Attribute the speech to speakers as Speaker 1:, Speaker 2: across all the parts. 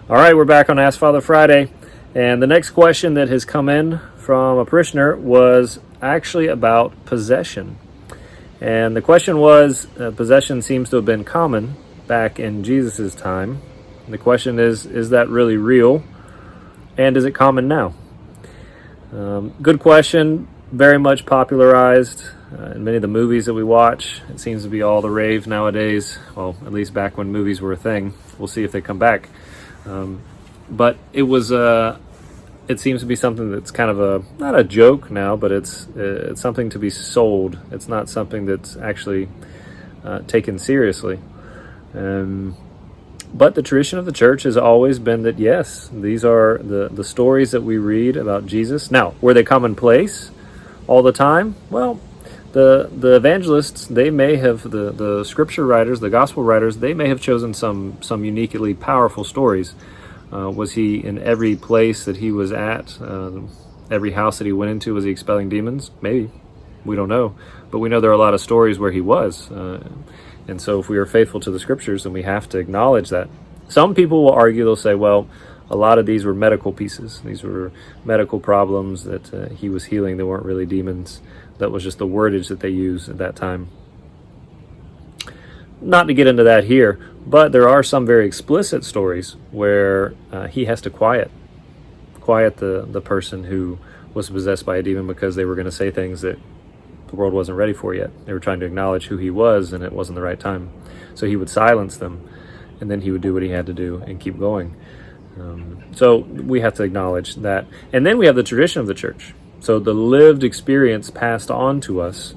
Speaker 1: All right, we're back on Ask Father Friday, and the next question that has come in from a parishioner was actually about possession. And the question was, possession seems to have been common back in Jesus' time. And the question is that really real? And is it common now? Good question, very much popularized in many of the movies that we watch. It seems to be all the rave nowadays, well, at least back when movies were a thing. We'll see if they come back. But it seems to be something that's kind of not a joke now, but it's something to be sold. It's not something that's actually taken seriously. But the tradition of the church has always been that, yes, these are the stories that we read about Jesus. Now, were they commonplace all the time? Well, the evangelists, they may have, the scripture writers, the gospel writers, they may have chosen some uniquely powerful stories. Was he in every place that he was at, every house that he went into, was he expelling demons? Maybe. We don't know. But we know there are a lot of stories where he was. And so if we are faithful to the scriptures, then we have to acknowledge that. Some people will argue, they'll say, well, a lot of these were medical pieces. These were medical problems that he was healing. They weren't really demons. That was just the wordage that they used at that time. Not to get into that here, but there are some very explicit stories where he has to quiet the person who was possessed by a demon because they were going to say things that the world wasn't ready for yet. They were trying to acknowledge who he was, and it wasn't the right time. So he would silence them, and then he would do what he had to do and keep going. So we have to acknowledge that. And then we have the tradition of the church. So the lived experience passed on to us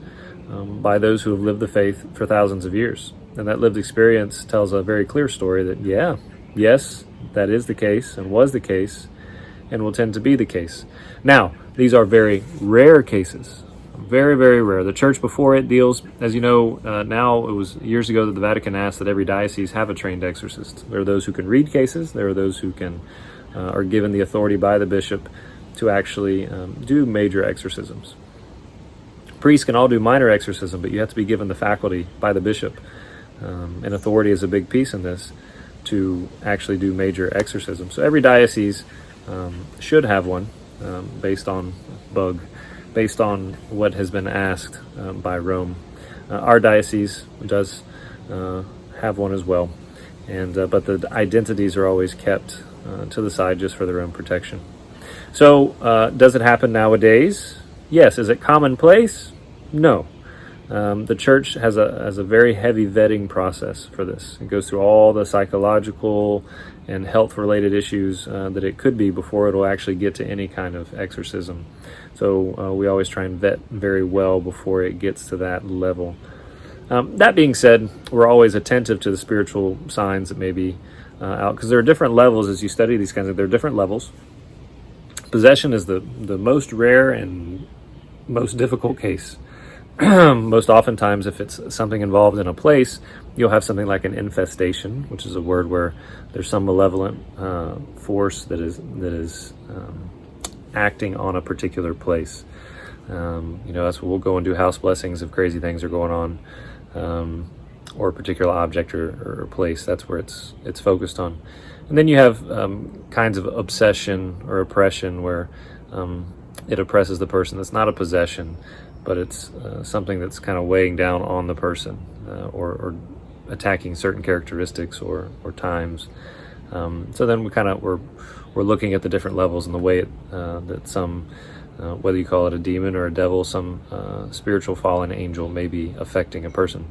Speaker 1: by those who have lived the faith for thousands of years. And that lived experience tells a very clear story that, yes, that is the case and was the case and will tend to be the case. Now, these are very rare cases. Very, very rare. The church before it deals, as you know, now it was years ago that the Vatican asked that every diocese have a trained exorcist. There are those who can read cases. There are those who can are given the authority by the bishop to actually do major exorcisms. Priests can all do minor exorcism, but you have to be given the faculty by the bishop. And authority is a big piece in this to actually do major exorcism. So every diocese should have one based on what has been asked by Rome. Our diocese does have one as well, but the identities are always kept to the side just for their own protection. So does it happen nowadays? Yes. Is it commonplace? No. The church has a very heavy vetting process for this. It goes through all the psychological and health-related issues that it could be before it'll actually get to any kind of exorcism. So we always try and vet very well before it gets to that level. That being said, we're always attentive to the spiritual signs that may be out, because there are different levels as you study these kinds of. There are different levels. Possession is the most rare and most difficult case. Most oftentimes, if it's something involved in a place, you'll have something like an infestation, which is a word where there's some malevolent force that is acting on a particular place. That's what we'll go and do house blessings if crazy things are going on, or a particular object or place. That's where it's focused on. And then you have kinds of obsession or oppression where it oppresses the person. That's not a possession, but it's something that's kind of weighing down on the person or attacking certain characteristics or times. So then we're looking at the different levels and the way that some, whether you call it a demon or a devil, some spiritual fallen angel may be affecting a person.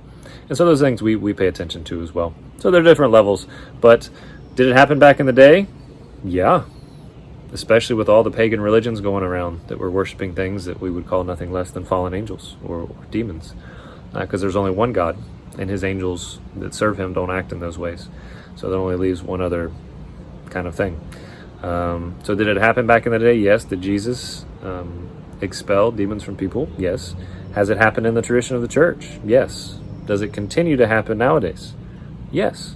Speaker 1: And so those things we pay attention to as well. So there are different levels, but did it happen back in the day? Yeah. Especially with all the pagan religions going around that were worshiping things that we would call nothing less than fallen angels or demons. Because there's only one God, and his angels that serve him don't act in those ways. So that only leaves one other kind of thing. So did it happen back in the day? Yes. Did Jesus expel demons from people? Yes. Has it happened in the tradition of the church? Yes. Does it continue to happen nowadays? Yes.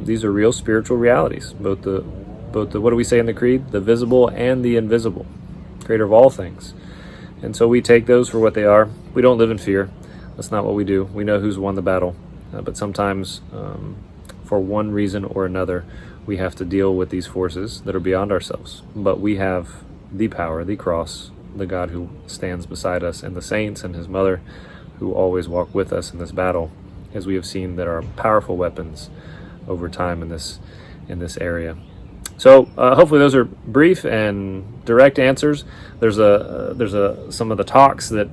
Speaker 1: These are real spiritual realities, both the what do we say in the creed? The visible and the invisible, creator of all things. And so we take those for what they are. We don't live in fear. That's not what we do. We know who's won the battle. But sometimes, for one reason or another, we have to deal with these forces that are beyond ourselves. But we have the power, the cross, the God who stands beside us, and the saints and his mother who always walk with us in this battle, as we have seen that are powerful weapons over time in this area. So hopefully those are brief and direct answers. There's some of the talks that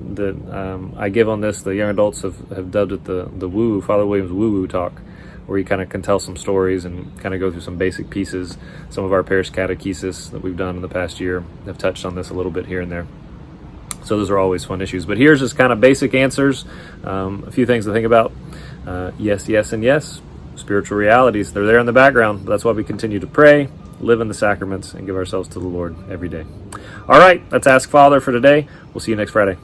Speaker 1: I give on this. The young adults have dubbed it the woo Father Williams woo talk, where you kind of can tell some stories and kind of go through some basic pieces. Some of our parish catechesis that we've done in the past year have touched on this a little bit here and there. So those are always fun issues. But here's just kind of basic answers. A few things to think about. Yes, yes, and yes. Spiritual realities, they're there in the background. That's why we continue to pray, live in the sacraments, and give ourselves to the Lord every day. All right, that's Ask Father for today. We'll see you next Friday.